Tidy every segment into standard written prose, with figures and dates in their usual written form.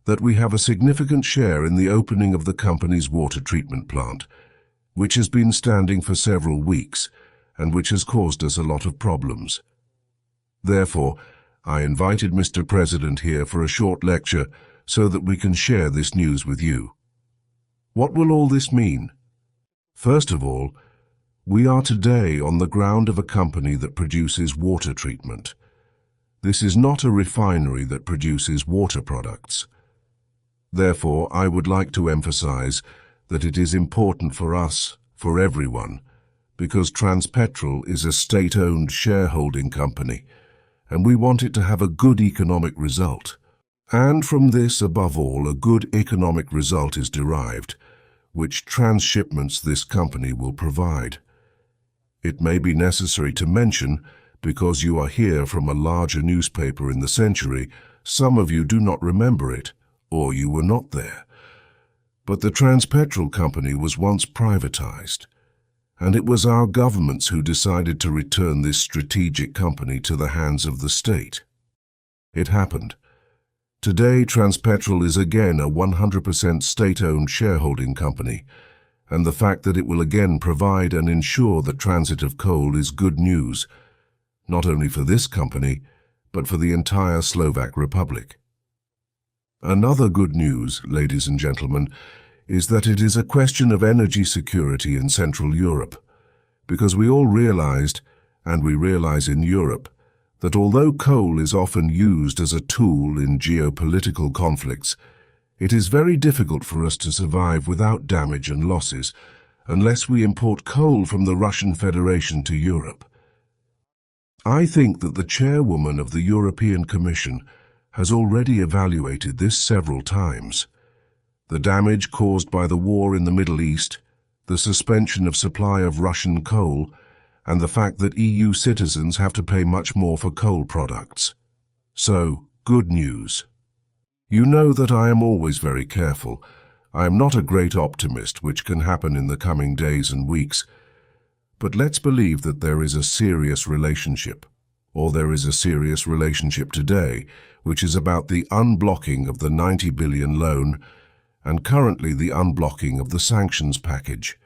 that we have a significant share in the opening of the company's water treatment plant, which has been standing for several weeks and which has caused us a lot of problems. Therefore, I invited Mr. President here for a short lecture so that we can share this news with you. What will all this mean? First of all, we are today on the ground of a company that produces water treatment. This is not a refinery that produces water products. Therefore, I would like to emphasize that it is important for us, for everyone, because Transpetrol is a state-owned shareholding company, and we want it to have a good economic result. And from this, above all, a good economic result is derived, which transshipments this company will provide. It may be necessary to mention, because you are here from a larger newspaper in the century, some of you do not remember it, or you were not there. But the Transpetrol company was once privatized, and it was our governments who decided to return this strategic company to the hands of the state. It happened. Today, Transpetrol is again a 100% state-owned shareholding company, and the fact that it will again provide and ensure the transit of coal is good news, not only for this company, but for the entire Slovak Republic. Another good news, ladies and gentlemen, is that it is a question of energy security in Central Europe, because we all realized, and we realize in Europe, that although coal is often used as a tool in geopolitical conflicts, it is very difficult for us to survive without damage and losses unless we import coal from the Russian Federation to Europe. I think that the chairwoman of the European Commission has already evaluated this several times. The damage caused by the war in the Middle East, the suspension of supply of Russian coal, and the fact that EU citizens have to pay much more for coal products. So, good news. You know that I am always very careful. I am not a great optimist, which can happen in the coming days and weeks. But let's believe that there is a serious relationship, or there is a serious relationship today, which is about the unblocking of the 90 billion loan and currently the unblocking of the sanctions package.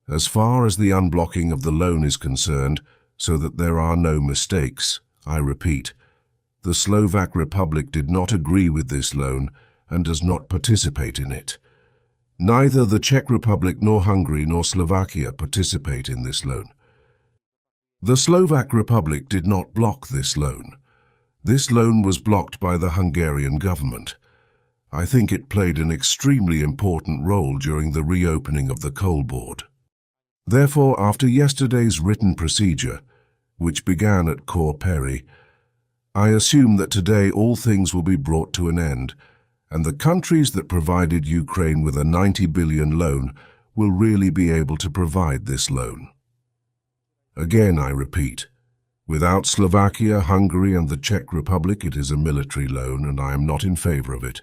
As far as the unblocking of the loan is concerned, so that there are no mistakes, I repeat, the Slovak Republic did not agree with this loan and does not participate in it. Neither the Czech Republic nor Hungary nor Slovakia participate in this loan. The Slovak Republic did not block this loan. This loan was blocked by the Hungarian government. I think it played an extremely important role during the reopening of the coal board. Therefore, after yesterday's written procedure, which began at Corperi, I assume that today all things will be brought to an end, and the countries that provided Ukraine with a 90 billion loan will really be able to provide this loan. Again, I repeat, without Slovakia, Hungary and the Czech Republic, it is a military loan, and I am not in favor of it.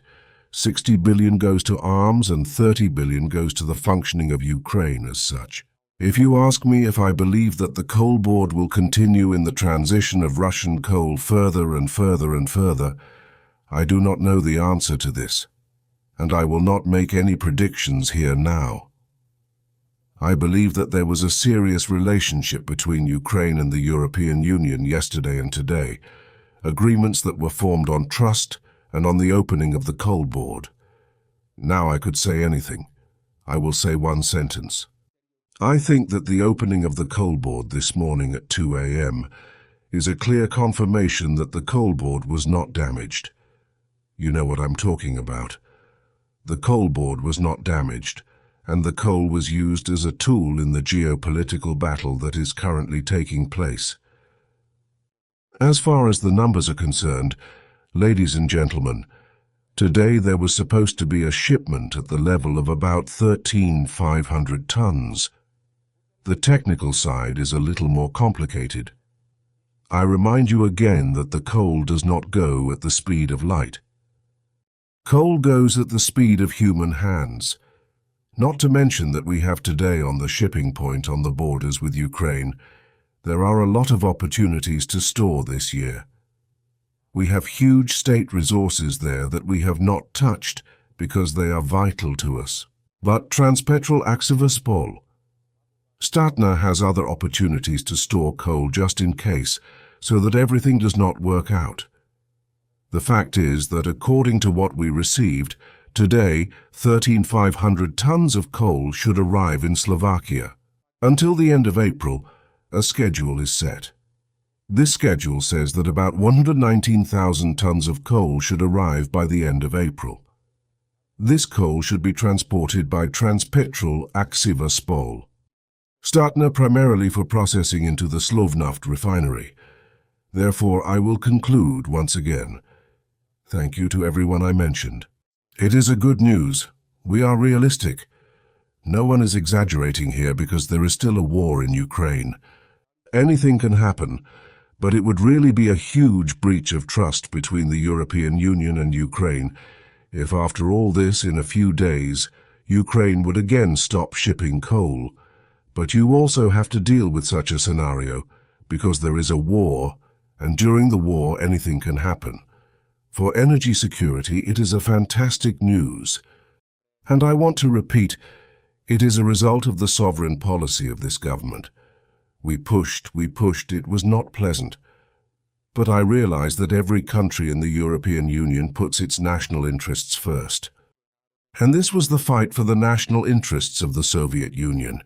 60 billion goes to arms and 30 billion goes to the functioning of Ukraine as such. If you ask me if I believe that the coal board will continue in the transition of Russian coal further and further and further, I do not know the answer to this, and I will not make any predictions here now. I believe that there was a serious relationship between Ukraine and the European Union yesterday and today, agreements that were formed on trust and on the opening of the coal board. Now I could say anything. I will say one sentence. I think that the opening of the coal board this morning at 2 a.m. is a clear confirmation that the coal board was not damaged. You know what I'm talking about. The coal board was not damaged, and the coal was used as a tool in the geopolitical battle that is currently taking place. As far as the numbers are concerned, ladies and gentlemen, today there was supposed to be a shipment at the level of about 13,500 tons. The technical side is a little more complicated. I remind you again that the coal does not go at the speed of light. Coal goes at the speed of human hands. Not to mention that we have today on the shipping point on the borders with Ukraine, there are a lot of opportunities to store this year. We have huge state resources there that we have not touched because they are vital to us. But Transpetrol Akciva Statna has other opportunities to store coal just in case, so that everything does not work out. The fact is that according to what we received, today 13,500 tons of coal should arrive in Slovakia. Until the end of April, a schedule is set. This schedule says that about 119,000 tons of coal should arrive by the end of April. This coal should be transported by Transpetrol Akciva Statna primarily for processing into the Slovnaft refinery. Therefore, I will conclude once again. Thank you to everyone I mentioned. It is a good news. We are realistic. No one is exaggerating here because there is still a war in Ukraine. Anything can happen, but it would really be a huge breach of trust between the European Union and Ukraine if after all this, in a few days, Ukraine would again stop shipping coal. But you also have to deal with such a scenario because there is a war, and during the war anything can happen. For energy security, it is a fantastic news. And I want to repeat, it is a result of the sovereign policy of this government. We pushed, it was not pleasant. But I realize that every country in the European Union puts its national interests first. And this was the fight for the national interests of the Soviet Union.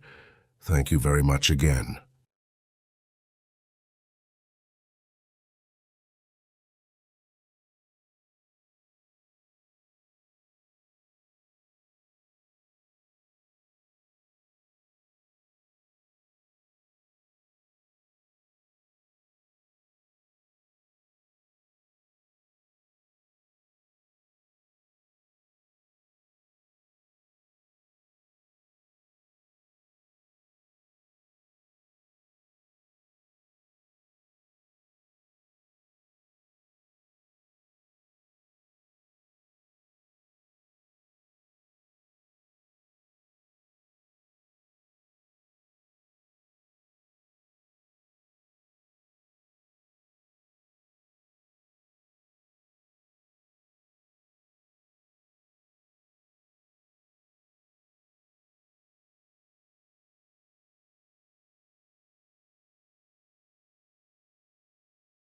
Thank you very much again.